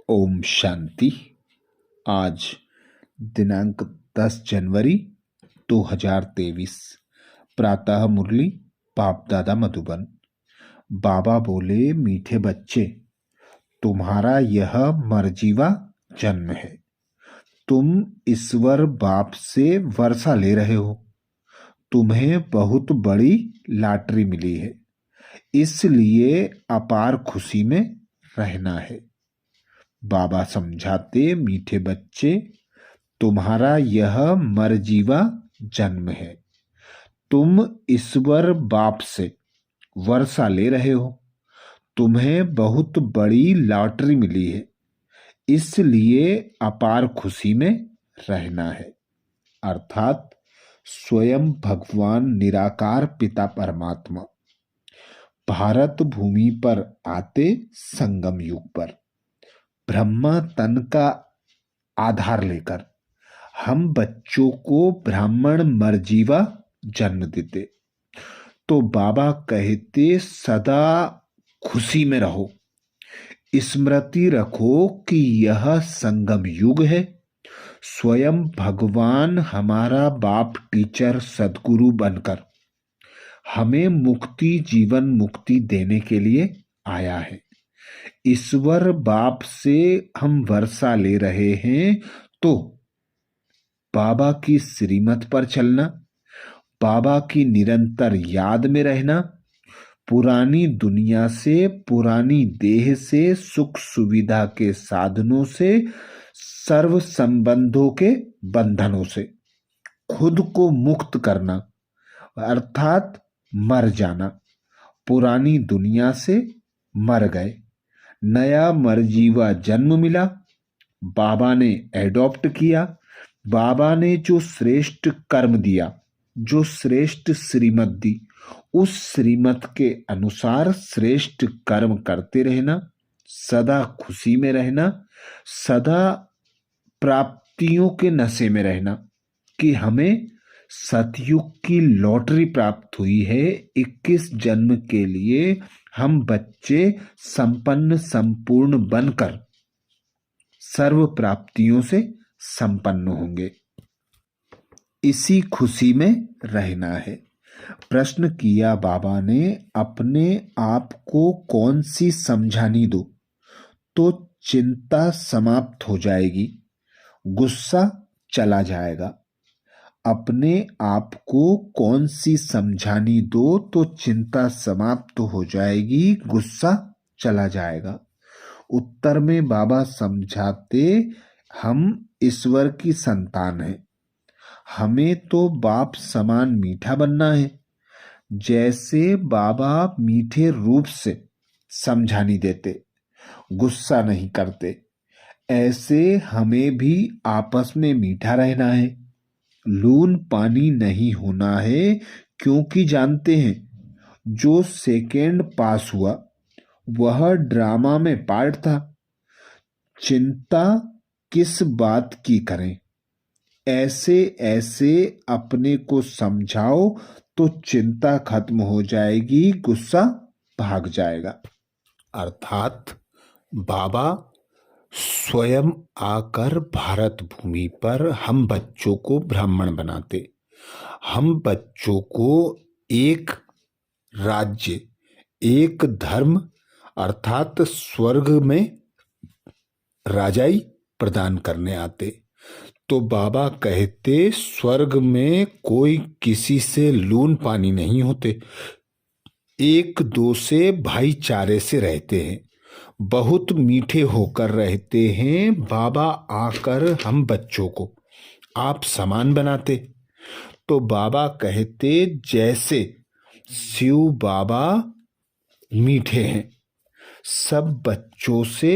ओम शांति। आज दिनांक 10 जनवरी 2023। प्रातः मुरली बाप दादा मधुबन। बाबा बोले, मीठे बच्चे, तुम्हारा यह मर्जीवा जन्म है। तुम ईश्वर बाप से वर्षा ले रहे हो। तुम्हें बहुत बड़ी लॉटरी मिली है, इसलिए अपार खुशी में रहना है। बाबा समझाते, मीठे बच्चे, तुम्हारा यह मर्जीवा जन्म है। तुम ईश्वर बाप से वर्षा ले रहे हो। तुम्हें बहुत बड़ी लॉटरी मिली है, इसलिए अपार खुशी में रहना है। अर्थात स्वयं भगवान निराकार पिता परमात्मा भारत भूमि पर आते संगम युग पर ब्रह्मा तन का आधार लेकर हम बच्चों को ब्राह्मण मर्जीवा जन्म देते। तो बाबा कहते, सदा खुशी में रहो, स्मृति रखो कि यह संगम युग है। स्वयं भगवान हमारा बाप टीचर सदगुरु बनकर हमें मुक्ति, जीवन मुक्ति देने के लिए आया है। ईश्वर बाप से हम वर्षा ले रहे हैं, तो बाबा की श्रीमत पर चलना, बाबा की निरंतर याद में रहना, पुरानी दुनिया से, पुरानी देह से, सुख सुविधा के साधनों से, सर्व संबंधों के बंधनों से खुद को मुक्त करना, अर्थात मर जाना। पुरानी दुनिया से मर गए, नया मर्जीवा जन्म मिला। बाबा ने एडॉप्ट किया। बाबा ने जो श्रेष्ठ कर्म दिया, जो श्रेष्ठ श्रीमत दी, उस श्रीमत के अनुसार श्रेष्ठ कर्म करते रहना, सदा खुशी में रहना, सदा प्राप्तियों के नशे में रहना कि हमें सतयुग की लॉटरी प्राप्त हुई है। 21 जन्म के लिए हम बच्चे संपन्न संपूर्ण बनकर सर्व प्राप्तियों से संपन्न होंगे। इसी खुशी में रहना है। प्रश्न किया बाबा ने, अपने आप को कौन सी समझानी दो तो चिंता समाप्त हो जाएगी, गुस्सा चला जाएगा। अपने आप को कौन सी समझानी दो तो चिंता समाप्त हो जाएगी, गुस्सा चला जाएगा। उत्तर में बाबा समझाते, हम ईश्वर की संतान हैं। हमें तो बाप समान मीठा बनना है। जैसे बाबा मीठे रूप से समझानी देते, गुस्सा नहीं करते, ऐसे हमें भी आपस में मीठा रहना है। लून पानी नहीं होना है, क्योंकि जानते हैं जो सेकेंड पास हुआ वह ड्रामा में पार्ट था। चिंता किस बात की करें? ऐसे ऐसे अपने को समझाओ तो चिंता खत्म हो जाएगी, गुस्सा भाग जाएगा। अर्थात बाबा स्वयं आकर भारत भूमि पर हम बच्चों को ब्राह्मण बनाते। हम बच्चों को एक राज्य, एक धर्म, अर्थात स्वर्ग में राजाई प्रदान करने आते। तो बाबा कहते, स्वर्ग में कोई किसी से लून पानी नहीं होते, एक दो से भाईचारे से रहते हैं, बहुत मीठे होकर रहते हैं। बाबा आकर हम बच्चों को आप समान बनाते। तो बाबा कहते, जैसे शिव बाबा मीठे हैं, सब बच्चों से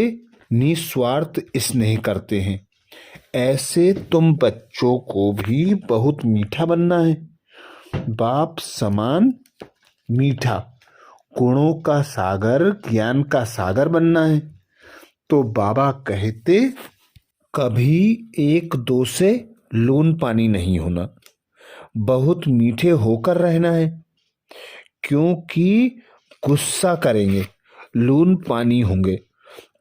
निस्वार्थ स्नेह करते हैं, ऐसे तुम बच्चों को भी बहुत मीठा बनना है। बाप समान मीठा, गुणों का सागर, ज्ञान का सागर बनना है। तो बाबा कहते, कभी एक दो से लून पानी नहीं होना, बहुत मीठे होकर रहना है। क्योंकि गुस्सा करेंगे, लून पानी होंगे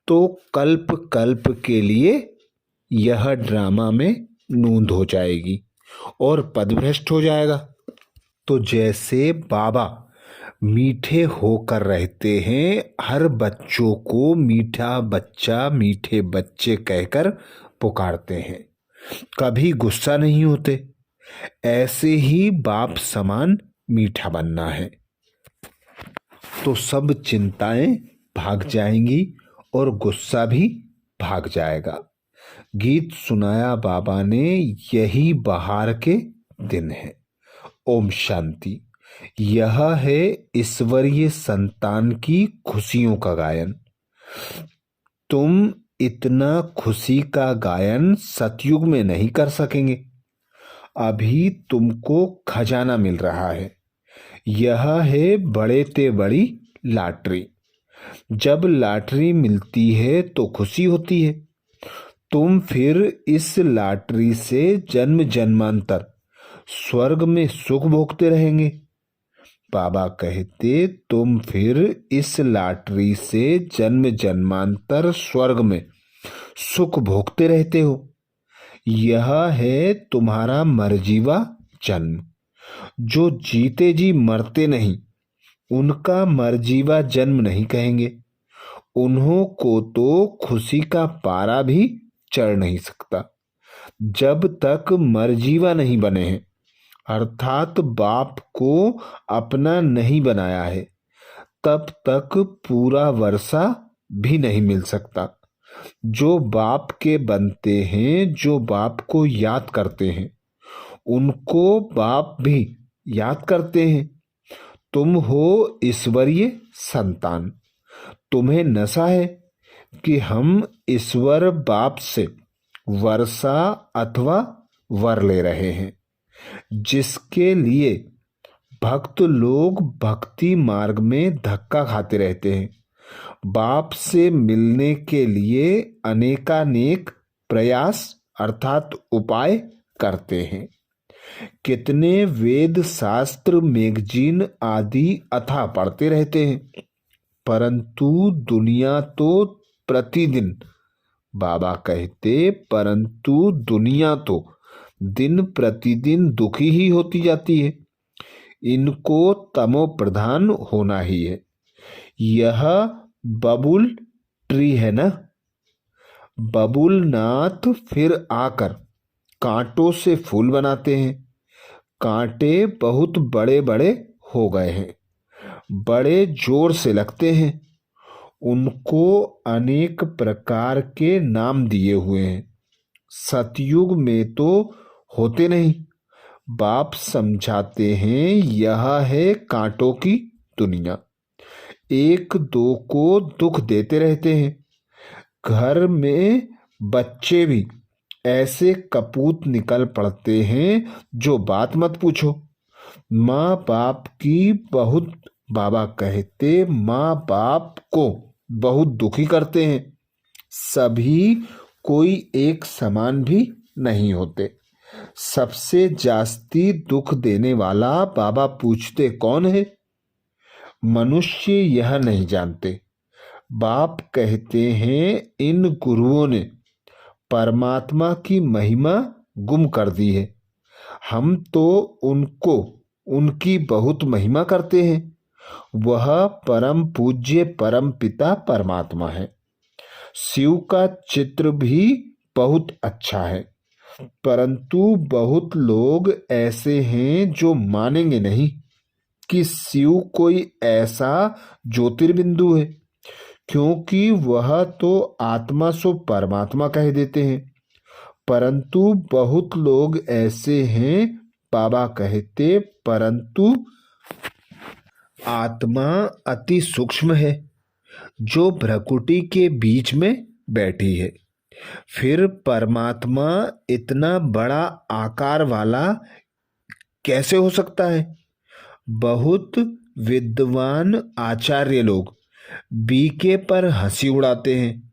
तो कल्प कल्प के लिए यह ड्रामा में नूंद हो जाएगी और पदभ्रष्ट हो जाएगा। तो जैसे बाबा मीठे होकर रहते हैं, हर बच्चों को मीठा बच्चा, मीठे बच्चे कहकर पुकारते हैं, कभी गुस्सा नहीं होते, ऐसे ही बाप समान मीठा बनना है। तो सब चिंताएं भाग जाएंगी और गुस्सा भी भाग जाएगा। गीत सुनाया बाबा ने, यही बहार के दिन है। ओम शांति। यह है ईश्वरीय संतान की खुशियों का गायन। तुम इतना खुशी का गायन सतयुग में नहीं कर सकेंगे। अभी तुमको खजाना मिल रहा है। यह है बड़े ते बड़ी लॉटरी। जब लॉटरी मिलती है तो खुशी होती है। तुम फिर इस लॉटरी से जन्म जन्मांतर स्वर्ग में सुख भोगते रहेंगे। बाबा कहते, तुम फिर इस लॉटरी से जन्म जन्मांतर स्वर्ग में सुख भोगते रहते हो। यह है तुम्हारा मरजीवा जन्म। जो जीते जी मरते नहीं, उनका मरजीवा जन्म नहीं कहेंगे। उन्हों को तो खुशी का पारा भी चढ़ नहीं सकता जब तक मरजीवा नहीं बने हैं, अर्थात बाप को अपना नहीं बनाया है, तब तक पूरा वर्षा भी नहीं मिल सकता। जो बाप के बनते हैं, जो बाप को याद करते हैं, उनको बाप भी याद करते हैं। तुम हो ईश्वरीय संतान। तुम्हें नशा है कि हम ईश्वर बाप से वर्षा अथवा वर ले रहे हैं, जिसके लिए भक्त लोग भक्ति मार्ग में धक्का खाते रहते हैं। बाप से मिलने के लिए अनेकानेक प्रयास अर्थात उपाय करते हैं। कितने वेद शास्त्र मैगजीन आदि अथाह पढ़ते रहते हैं, परंतु दुनिया तो प्रतिदिन, बाबा कहते, परंतु दुनिया तो दिन प्रतिदिन दुखी ही होती जाती है। इनको तमो प्रधान होना ही है। यह बबुल ट्री है ना, बबुल नाथ फिर आकर कांटों से फूल बनाते हैं। कांटे बहुत बड़े बड़े हो गए हैं, बड़े जोर से लगते हैं। उनको अनेक प्रकार के नाम दिए हुए हैं। सतयुग में तो होते नहीं। बाप समझाते हैं, यह है कांटों की दुनिया। एक दो को दुख देते रहते हैं। घर में बच्चे भी ऐसे कपूत निकल पड़ते हैं जो बात मत पूछो। माँ बाप की बहुत, बाबा कहते, माँ बाप को बहुत दुखी करते हैं। सभी कोई एक समान भी नहीं होते। सबसे जास्ती दुख देने वाला बाबा पूछते कौन है? मनुष्य यह नहीं जानते। बाप कहते हैं, इन गुरुओं ने परमात्मा की महिमा गुम कर दी है। हम तो उनको, उनकी बहुत महिमा करते हैं। वह परम पूज्य परम पिता परमात्मा है। शिव का चित्र भी बहुत अच्छा है, परंतु बहुत लोग ऐसे हैं जो मानेंगे नहीं कि शिव कोई ऐसा ज्योतिर्बिंदु है, क्योंकि वह तो आत्मा सो परमात्मा कह देते हैं। परंतु बहुत लोग ऐसे हैं, बाबा कहते, परंतु आत्मा अति सूक्ष्म है, जो भ्रकुटी के बीच में बैठी है। फिर परमात्मा इतना बड़ा आकार वाला कैसे हो सकता है? बहुत विद्वान आचार्य लोग बीके पर हंसी उड़ाते हैं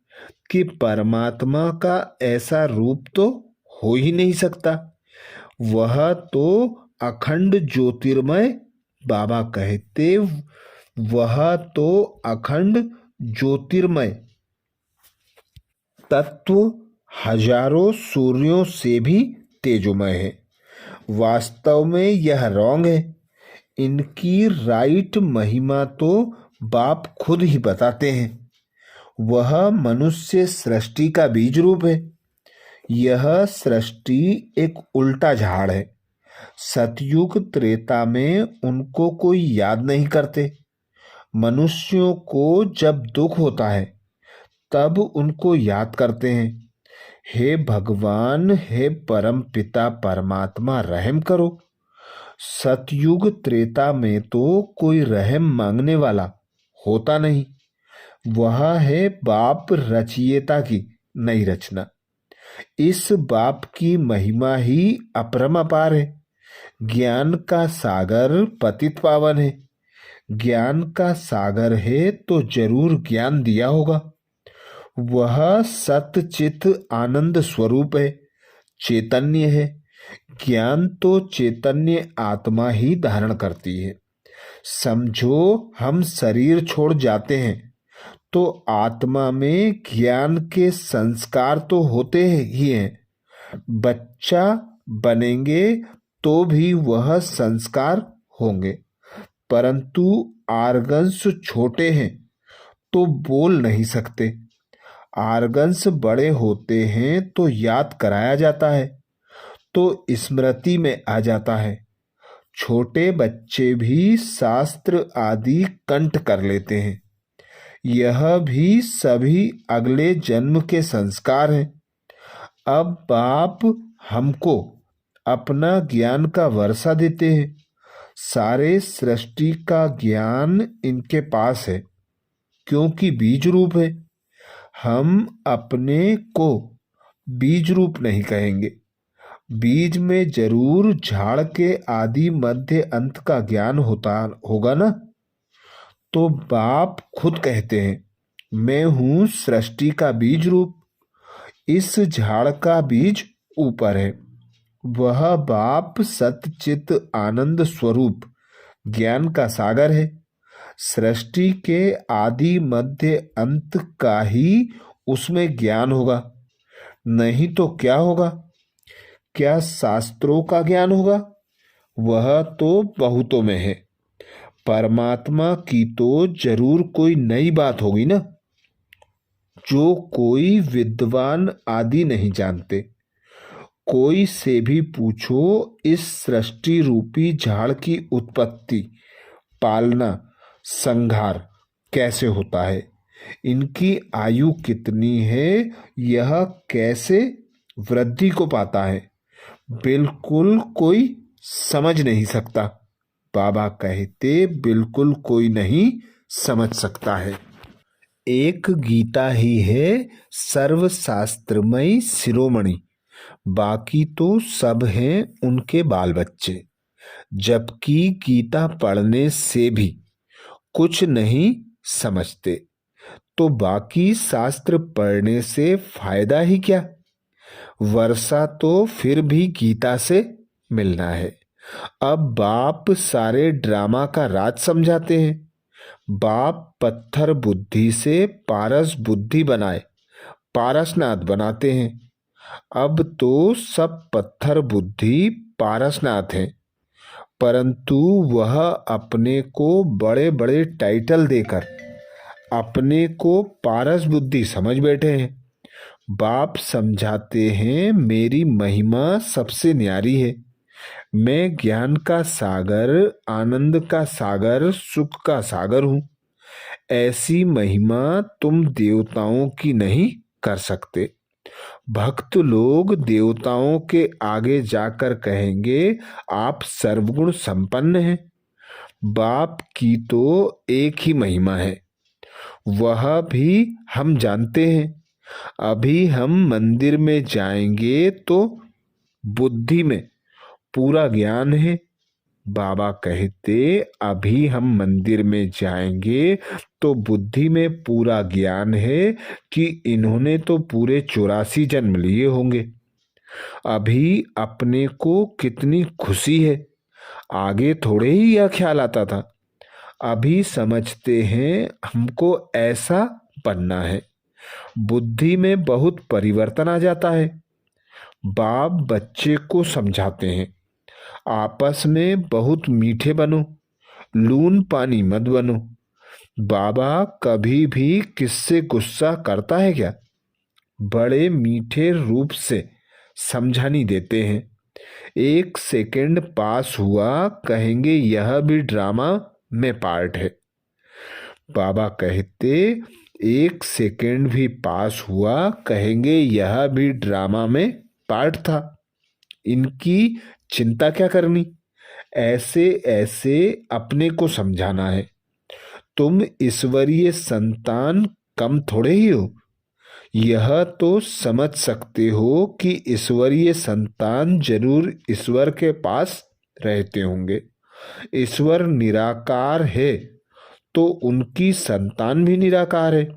कि परमात्मा का ऐसा रूप तो हो ही नहीं सकता। वह तो अखंड ज्योतिर्मय, बाबा कहते, वह तो अखंड ज्योतिर्मय तत्व हजारों सूर्यों से भी तेजोमय है। वास्तव में यह रॉन्ग है। इनकी राइट महिमा तो बाप खुद ही बताते हैं। वह मनुष्य सृष्टि का बीज रूप है। यह सृष्टि एक उल्टा झाड़ है। सतयुग त्रेता में उनको कोई याद नहीं करते। मनुष्यों को जब दुख होता है तब उनको याद करते हैं, हे भगवान, हे परम पिता परमात्मा, रहम करो। सतयुग त्रेता में तो कोई रहम मांगने वाला होता नहीं। वह है बाप रचयिता की नई रचना। इस बाप की महिमा ही अपरम अपार है। ज्ञान का सागर पतित पावन है। ज्ञान का सागर है तो जरूर ज्ञान दिया होगा। वह सत चित आनंद स्वरूप है, चैतन्य है। ज्ञान तो चैतन्य आत्मा ही धारण करती है। समझो हम शरीर छोड़ जाते हैं तो आत्मा में ज्ञान के संस्कार तो होते ही हैं। बच्चा बनेंगे तो भी वह संस्कार होंगे, परंतु आर्गन्स छोटे हैं तो बोल नहीं सकते। आर्गन्स बड़े होते हैं तो याद कराया जाता है तो स्मृति में आ जाता है। छोटे बच्चे भी शास्त्र आदि कंठ कर लेते हैं। यह भी सभी अगले जन्म के संस्कार हैं। अब बाप हमको अपना ज्ञान का वर्षा देते हैं। सारे सृष्टि का ज्ञान इनके पास है, क्योंकि बीज रूप है। हम अपने को बीज रूप नहीं कहेंगे। बीज में जरूर झाड़ के आदि मध्य अंत का ज्ञान होता होगा ना। तो बाप खुद कहते हैं, मैं हूं सृष्टि का बीज रूप। इस झाड़ का बीज ऊपर है। वह बाप सतचित आनंद स्वरूप ज्ञान का सागर है। सृष्टि के आदि मध्य अंत का ही उसमें ज्ञान होगा, नहीं तो क्या होगा? क्या शास्त्रों का ज्ञान होगा? वह तो बहुतों में है। परमात्मा की तो जरूर कोई नई बात होगी ना, जो कोई विद्वान आदि नहीं जानते। कोई से भी पूछो इस सृष्टि रूपी झाड़ की उत्पत्ति, पालना, संहार कैसे होता है, इनकी आयु कितनी है, यह कैसे वृद्धि को पाता है, बिल्कुल कोई समझ नहीं सकता। बाबा कहते बिल्कुल कोई नहीं समझ सकता है। एक गीता ही है सर्वशास्त्रमयी शिरोमणि, बाकी तो सब हैं उनके बाल बच्चे। जबकि गीता पढ़ने से भी कुछ नहीं समझते तो बाकी शास्त्र पढ़ने से फायदा ही क्या? वर्षा तो फिर भी गीता से मिलना है। अब बाप सारे ड्रामा का राज समझाते हैं। बाप पत्थर बुद्धि से पारस बुद्धि बनाए पारसनाथ बनाते हैं। अब तो सब पत्थर बुद्धि पारसनाथ हैं, परंतु वह अपने को बड़े बड़े टाइटल देकर अपने को पारस बुद्धि समझ बैठे हैं। बाप समझाते हैं, मेरी महिमा सबसे न्यारी है। मैं ज्ञान का सागर, आनंद का सागर, सुख का सागर हूं। ऐसी महिमा तुम देवताओं की नहीं कर सकते। भक्त लोग देवताओं के आगे जाकर कहेंगे, आप सर्वगुण संपन्न हैं। बाप की तो एक ही महिमा है, वह भी हम जानते हैं। अभी हम मंदिर में जाएंगे तो बुद्धि में पूरा ज्ञान है। बाबा कहते, अभी हम मंदिर में जाएंगे तो बुद्धि में पूरा ज्ञान है कि इन्होंने तो पूरे 84 जन्म लिए होंगे। अभी अपने को कितनी खुशी है, आगे थोड़े ही यह ख्याल आता था। अभी समझते हैं हमको ऐसा बनना है। बुद्धि में बहुत परिवर्तन आ जाता है। बाप बच्चे को समझाते हैं, आपस में बहुत मीठे बनो, लून पानी मत बनो। बाबा कभी भी किससे गुस्सा करता है क्या? बड़े मीठे रूप से समझानी देते हैं। 1 सेकंड पास हुआ, कहेंगे यह भी ड्रामा में पार्ट है। बाबा कहते 1 सेकंड भी पास हुआ, कहेंगे यह भी ड्रामा में पार्ट था। इनकी चिंता क्या करनी? ऐसे ऐसे अपने को समझाना है। तुम ईश्वरीय संतान कम थोड़े ही हो। यह तो समझ सकते हो कि ईश्वरीय संतान जरूर ईश्वर के पास रहते होंगे। ईश्वर निराकार है तो उनकी संतान भी निराकार है।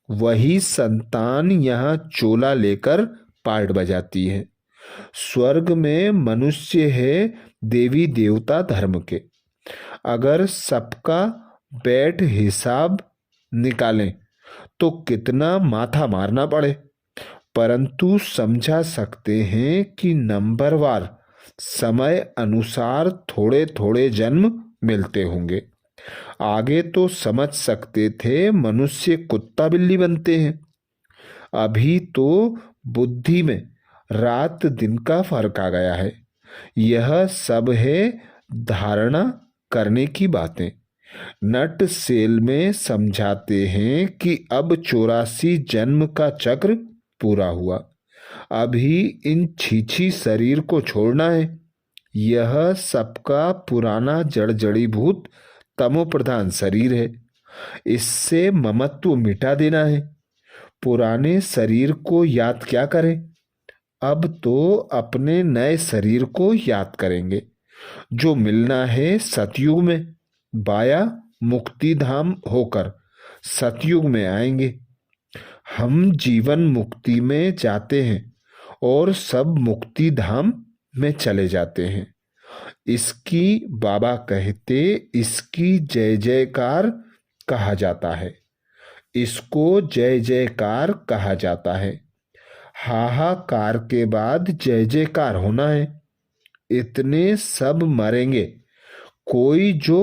वही संतान यहाँ चोला लेकर पार्ट बजाती है। स्वर्ग में मनुष्य है देवी देवता धर्म के। अगर सबका बैठ हिसाब निकालें तो कितना माथा मारना पड़े, परंतु समझा सकते हैं कि नंबरवार समय अनुसार थोड़े थोड़े जन्म मिलते होंगे। आगे तो समझ सकते थे मनुष्य कुत्ता बिल्ली बनते हैं। अभी तो बुद्धि में रात दिन का फर्क आ गया है। यह सब है धारणा करने की बातें। नट सेल में समझाते हैं कि अब 84 जन्म का चक्र पूरा हुआ। अभी इन छीछी शरीर को छोड़ना है। यह सबका पुराना जड़ जड़ीभूत तमो प्रधान शरीर है। इससे ममत्व मिटा देना है। पुराने शरीर को याद क्या करें? अब तो अपने नए शरीर को याद करेंगे जो मिलना है सतयुग में। बाया मुक्ति धाम होकर सतयुग में आएंगे। हम जीवन मुक्ति में जाते हैं और सब मुक्ति धाम में चले जाते हैं। इसकी बाबा कहते इसकी जय जयकार कहा जाता है। इसको जय जयकार कहा जाता है। हाहाकार के बाद जय जयकार होना है। इतने सब मरेंगे, कोई जो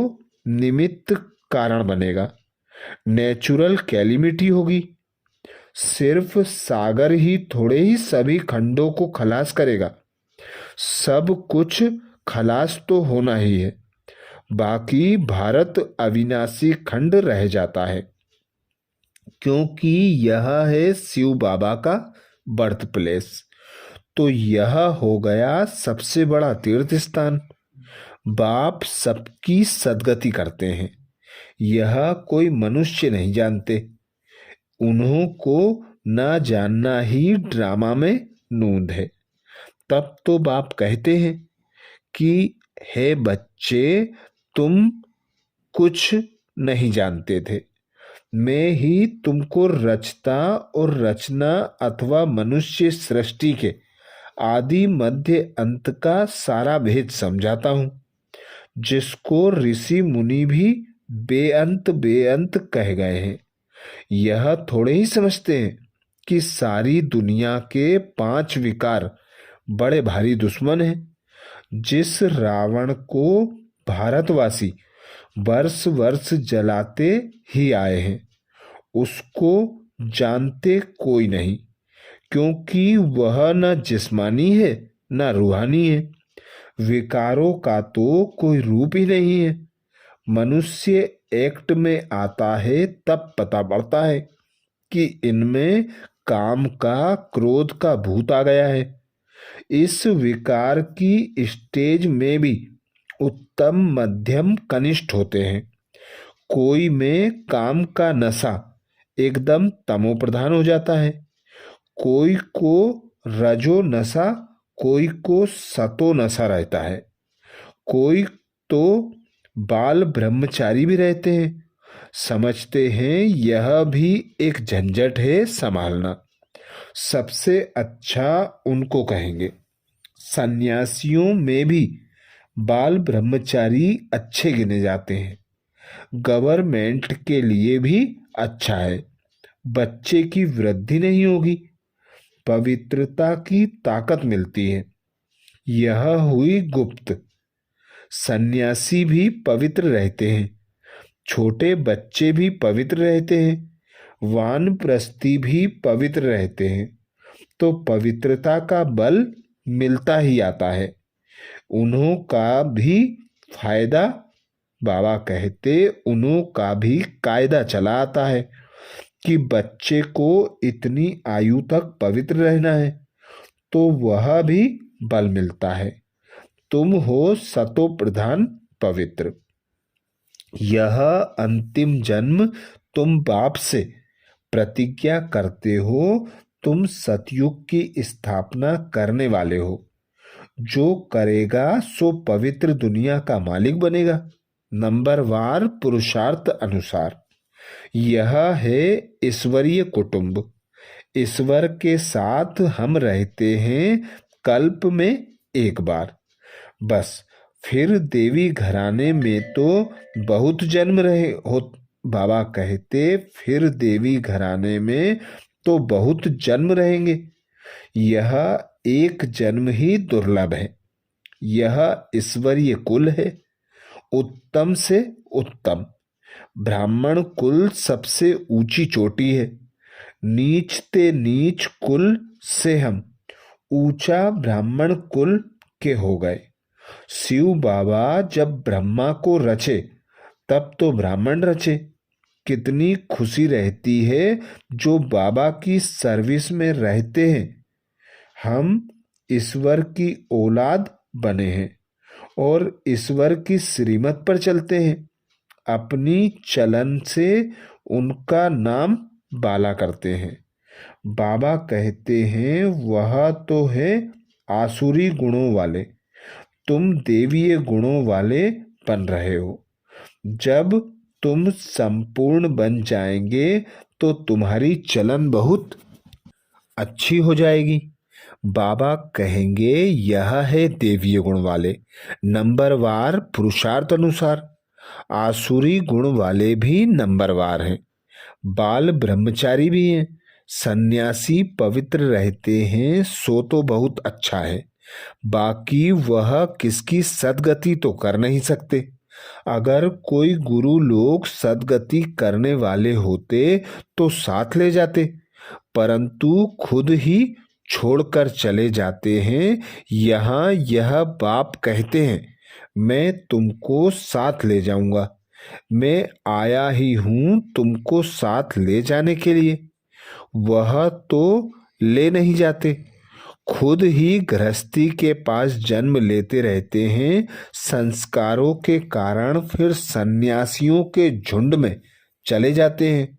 निमित्त कारण बनेगा। नेचुरल कैलिमिटी होगी। सिर्फ सागर ही थोड़े ही सभी खंडों को खलास करेगा। सब कुछ खलास तो होना ही है। बाकी भारत अविनाशी खंड रह जाता है, क्योंकि यह है शिव बाबा का बर्थ प्लेस। तो यह हो गया सबसे बड़ा तीर्थ स्थान। बाप सबकी सदगति करते हैं। यह कोई मनुष्य नहीं जानते। उन्हों को ना जानना ही ड्रामा में नूंद है। तब तो बाप कहते हैं कि हे बच्चे, तुम कुछ नहीं जानते थे। मैं ही तुमको रचता और रचना अथवा मनुष्य सृष्टि के आदि मध्य अंत का सारा भेद समझाता हूं, जिसको ऋषि मुनि भी बेअंत बेअंत कह गए हैं। यह थोड़े ही समझते हैं कि सारी दुनिया के 5 विकार बड़े भारी दुश्मन हैं। जिस रावण को भारतवासी वर्ष वर्ष जलाते ही आए हैं, उसको जानते कोई नहीं, क्योंकि वह न जिस्मानी है न रूहानी है। विकारों का तो कोई रूप ही नहीं है। मनुष्य एक्ट में आता है तब पता पड़ता है कि इनमें काम का क्रोध का भूत आ गया है। इस विकार की स्टेज में भी उत्तम मध्यम कनिष्ठ होते हैं। कोई में काम का नशा एकदम तमो प्रधान हो जाता है, कोई को रजो नशा, कोई को सतो नशा रहता है। कोई तो बाल ब्रह्मचारी भी रहते हैं। समझते हैं यह भी एक झंझट है संभालना। सबसे अच्छा उनको कहेंगे। सन्यासियों में भी बाल ब्रह्मचारी अच्छे गिने जाते हैं। गवर्नमेंट के लिए भी अच्छा है। बच्चे की वृद्धि नहीं होगी, पवित्रता की ताकत मिलती है। यह हुई गुप्त। सन्यासी भी पवित्र रहते हैं, छोटे बच्चे भी पवित्र रहते हैं, वानप्रस्थी भी पवित्र रहते हैं। तो पवित्रता का बल मिलता ही आता है। उन्हों का भी फायदा, बाबा कहते, उन्हों का भी कायदा चला आता है कि बच्चे को इतनी आयु तक पवित्र रहना है, तो वह भी बल मिलता है। तुम हो सतो प्रधान पवित्र। यह अंतिम जन्म तुम बाप से प्रतिज्ञा करते हो, तुम सतयुग की स्थापना करने वाले हो। जो करेगा सो पवित्र दुनिया का मालिक बनेगा, नंबरवार पुरुषार्थ अनुसार। यह है ईश्वरीय कुटुंब। ईश्वर के साथ हम रहते हैं कल्प में एक बार, बस। फिर देवी घराने में तो बहुत जन्म रहे हो, बाबा कहते, फिर देवी घराने में तो बहुत जन्म रहेंगे। यह एक जन्म ही दुर्लभ है। यह ईश्वरीय कुल है, उत्तम से उत्तम। ब्राह्मण कुल सबसे ऊंची चोटी है। नीच ते नीच कुल से हम ऊंचा ब्राह्मण कुल के हो गए। शिव बाबा जब ब्रह्मा को रचे तब तो ब्राह्मण रचे। कितनी खुशी रहती है जो बाबा की सर्विस में रहते हैं। हम ईश्वर की औलाद बने हैं और ईश्वर की श्रीमत पर चलते हैं। अपनी चलन से उनका नाम बाला करते हैं। बाबा कहते हैं वह तो है आसुरी गुणों वाले, तुम देवीय गुणों वाले बन रहे हो। जब तुम संपूर्ण बन जाएंगे तो तुम्हारी चलन बहुत अच्छी हो जाएगी। बाबा कहेंगे यह है देवीय गुण वाले, नंबरवार पुरुषार्थ अनुसार। आसुरी गुण वाले भी नंबरवार हैं, बाल ब्रह्मचारी भी हैं। सन्यासी पवित्र रहते हैं सो तो बहुत अच्छा है, बाकी वह किसकी सदगति तो कर नहीं सकते। अगर कोई गुरु लोग सदगति करने वाले होते तो साथ ले जाते, परंतु खुद ही छोड़कर चले जाते हैं। यहाँ यह बाप कहते हैं मैं तुमको साथ ले जाऊंगा, मैं आया ही हूं तुमको साथ ले जाने के लिए। वह तो ले नहीं जाते, खुद ही गृहस्थी के पास जन्म लेते रहते हैं। संस्कारों के कारण फिर सन्यासियों के झुंड में चले जाते हैं।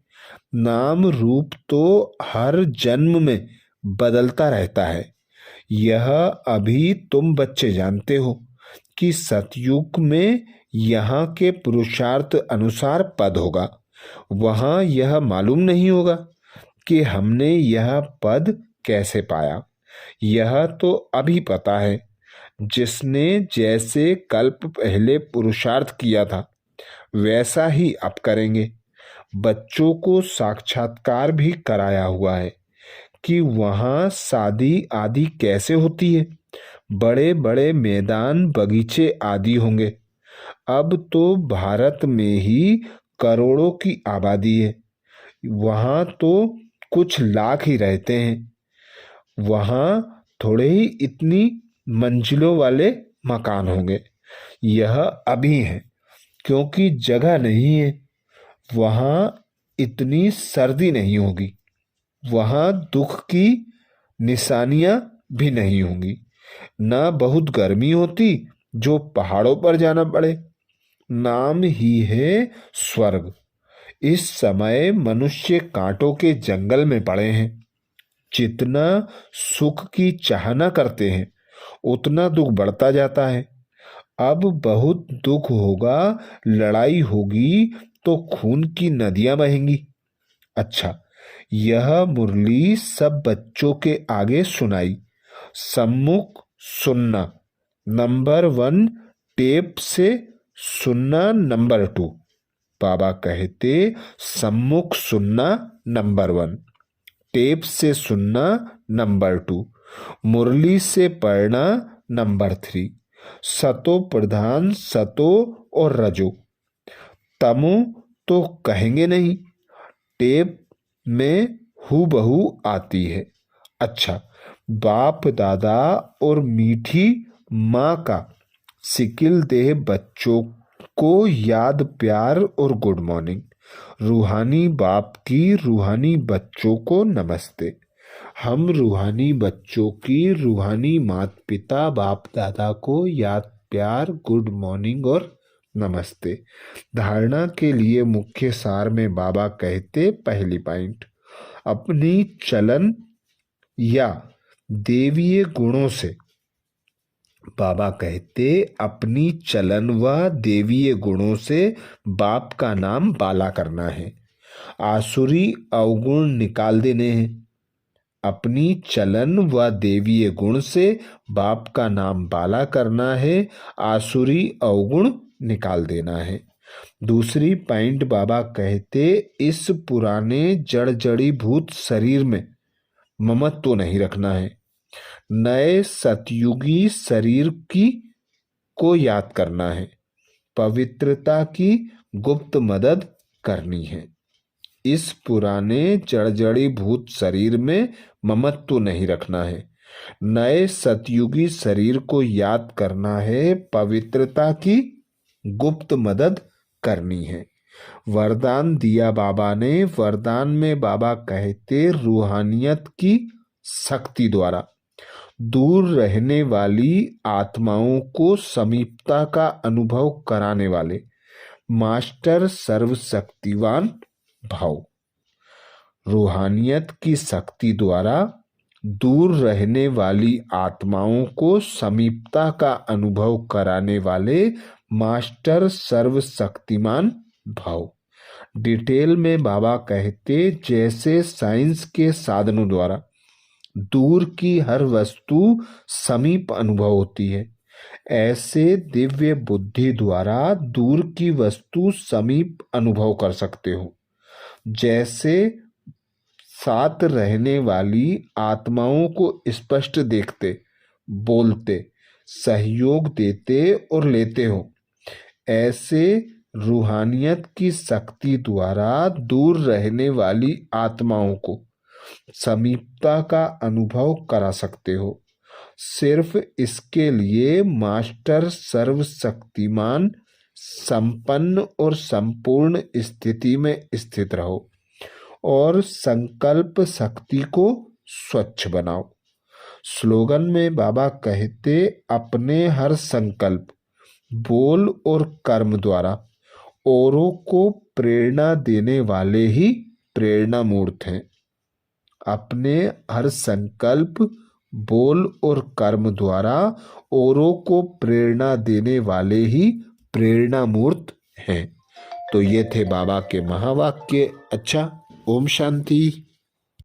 नाम रूप तो हर जन्म में बदलता रहता है। यह अभी तुम बच्चे जानते हो कि सतयुग में यहाँ के पुरुषार्थ अनुसार पद होगा। वहाँ यह मालूम नहीं होगा कि हमने यह पद कैसे पाया। यह तो अभी पता है। जिसने जैसे कल्प पहले पुरुषार्थ किया था वैसा ही अब करेंगे। बच्चों को साक्षात्कार भी कराया हुआ है कि वहाँ शादी आदि कैसे होती है। बड़े बड़े मैदान बगीचे आदि होंगे। अब तो भारत में ही करोड़ों की आबादी है, वहाँ तो कुछ लाख ही रहते हैं। वहाँ थोड़े ही इतनी मंजिलों वाले मकान होंगे। यह अभी है क्योंकि जगह नहीं है। वहाँ इतनी सर्दी नहीं होगी, वहाँ दुख की निशानियां भी नहीं होंगी, ना बहुत गर्मी होती जो पहाड़ों पर जाना पड़े। नाम ही है स्वर्ग। इस समय मनुष्य कांटों के जंगल में पड़े हैं। जितना सुख की चाहना करते हैं उतना दुख बढ़ता जाता है। अब बहुत दुख होगा, लड़ाई होगी तो खून की नदियां बहेंगी। अच्छा, यह मुरली सब बच्चों के आगे सुनाई। सम्मुख सुनना, नंबर 1 टेप से सुनना, नंबर 2। बाबा कहते सम्मुख सुनना, नंबर 1, टेप से सुनना नंबर 2, मुरली से पढ़ना नंबर 3, सतो प्रधान सतो और रजो, तमो तो कहेंगे नहीं, टेप में हूबहू आती है। अच्छा, बाप दादा और मीठी माँ का सिकिल देह बच्चों को याद प्यार और गुड मॉर्निंग, रूहानी बाप की रूहानी बच्चों को नमस्ते। हम रूहानी बच्चों की रूहानी माता पिता बाप दादा को याद प्यार गुड मॉर्निंग और नमस्ते। धारणा के लिए मुख्य सार में बाबा कहते, पहली पॉइंट, अपनी चलन या देवीय गुणों से, बाबा कहते अपनी चलन व देवीय गुणों से बाप का नाम बाला करना है, आसुरी अवगुण निकाल देने हैं। अपनी चलन व देवीय गुण से बाप का नाम बाला करना है, आसुरी अवगुण निकाल देना है। दूसरी पॉइंट बाबा कहते, इस पुराने जड़ जड़ी भूत शरीर में ममत्व तो नहीं रखना है, नए सतयुगी शरीर की को याद करना है, पवित्रता की गुप्त मदद करनी है। इस पुराने जड़जड़ी भूत शरीर में ममत्व तो नहीं रखना है, नए सतयुगी शरीर को याद करना है, पवित्रता की गुप्त मदद करनी है। वरदान दिया बाबा ने, वरदान में बाबा कहते रूहानियत की शक्ति द्वारा दूर रहने वाली आत्माओं को समीपता का अनुभव कराने वाले मास्टर सर्वशक्तिवान भाव, रूहानियत की शक्ति द्वारा दूर रहने वाली आत्माओं को समीपता का अनुभव कराने वाले मास्टर सर्वशक्तिमान भाव। डिटेल में बाबा कहते, जैसे साइंस के साधनों द्वारा दूर की हर वस्तु समीप अनुभव होती है, ऐसे दिव्य बुद्धि द्वारा दूर की वस्तु समीप अनुभव कर सकते हो। जैसे साथ रहने वाली आत्माओं को स्पष्ट देखते, बोलते, सहयोग देते और लेते हो, ऐसे रूहानियत की शक्ति द्वारा दूर रहने वाली आत्माओं को समीपता का अनुभव करा सकते हो। सिर्फ इसके लिए मास्टर सर्वशक्तिमान संपन्न और संपूर्ण स्थिति में स्थित रहो और संकल्प शक्ति को स्वच्छ बनाओ। स्लोगन में बाबा कहते, अपने हर संकल्प, बोल और कर्म द्वारा औरों को प्रेरणा देने वाले ही प्रेरणा मूर्त हैं। अपने हर संकल्प, बोल और कर्म द्वारा औरों को प्रेरणा देने वाले ही प्रेरणा मूर्त हैं। तो ये थे बाबा के महावाक्य। अच्छा, ओम शांति।